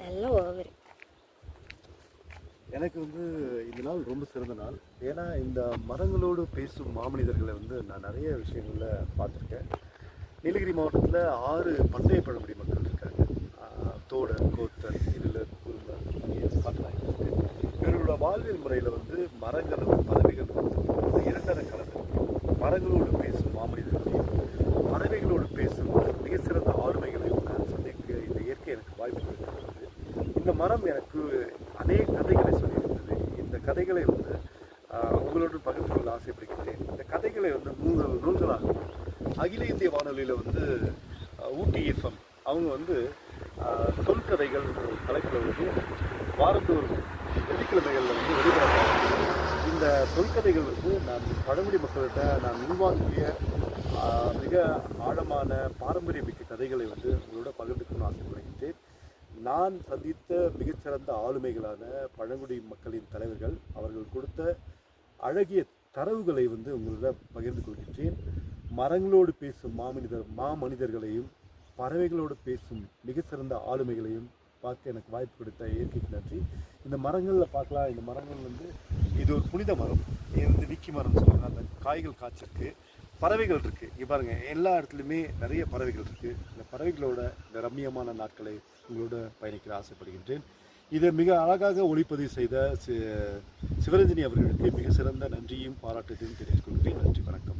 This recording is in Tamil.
எல்லாம் ஓவர். எனக்கு இந்த நாள் ரொம்ப சிறந்த நாள். ஏன்னா இந்த மரங்களோடு பேசும் மாமனிதர்களை நான் நிறைய விஷயங்களில் பார்த்துருக்கேன். நீலகிரி மாவட்டத்தில் 6 பண்டைய பழங்குடி மக்கள் இருக்காங்க. தோடர், கோத்தர், இருளர், குறும்பர், பாட்டனாய். இவர்களோட வாழ்வியல் முறையில் மரங்களும் பறவைகள் இரண்டரை கலந்து மரங்களோடு பேசும் மாமனிதர்களையும் பறவைகளோடு பேசும் மிக சிறந்த ஆளுமைகளையும் நான் சந்திக்க இந்த இயற்கை எனக்கு வாய்ப்பு கொடுக்கிறது. இந்த மரம் எனக்கு அநேக கதைகளை சொல்லியிருந்தது. இந்த கதைகளை உங்களோடு பகிர்ந்து கொள்ள ஆசைப்படுகிறேன். இந்த கதைகளை நூல்களாக அகில இந்திய வானொலியில் ஊட்டி எஃப்எம் அவங்க தொல்கதைகள் தலைப்பில் வாரந்தோறும் வெள்ளிக்கிழமைகளில் வெளிவரப்பாங்க. இந்த தொல்கதைகள் நான் பழங்குடி மக்கள்கிட்ட நான் உள்வாங்கிய மிக ஆழமான பாரம்பரியமிக்க கதைகளை உங்களோட பகிர்ந்துக்கணும்னு ஆசைப்படுகின்றேன். நான் சந்தித்த மிகச்சிறந்த ஆளுமைகளான பழங்குடி மக்களின் தலைவர்கள் அவர்கள் கொடுத்த அழகிய தரவுகளை உங்களோட பகிர்ந்து கொள்கின்றேன். மரங்களோடு பேசும் மாமனிதர்களையும் பறவைகளோடு பேசும் மிகச்சிறந்த ஆளுமைகளையும் பார்க்க எனக்கு வாய்ப்பு கொடுத்த இயற்கைக்கு நன்றி. இந்த மரங்களில் பார்க்கலாம். இந்த மரங்கள் இது ஒரு புனித மரம். இது விக்கி மரம்னு சொல்லுவாங்க. அந்த காய்கள் காய்ச்சிருக்கு. பறவைகள் இருக்குது. இங்கே பாருங்கள், எல்லா இடத்துலையுமே நிறைய பறவைகள் இருக்குது. இந்த பறவைகளோட இந்த ரம்மியமான நாட்களை உங்களோட பயணிக்க ஆசைப்படுகின்றேன். இதை மிக அழகாக ஒளிப்பதிவு செய்த சிவரஞ்சனி அவர்களுக்கு மிக சிறந்த நன்றியும் பாராட்டுகளையும் தெரிவித்துக் கொள்கிறேன். நன்றி, வணக்கம்.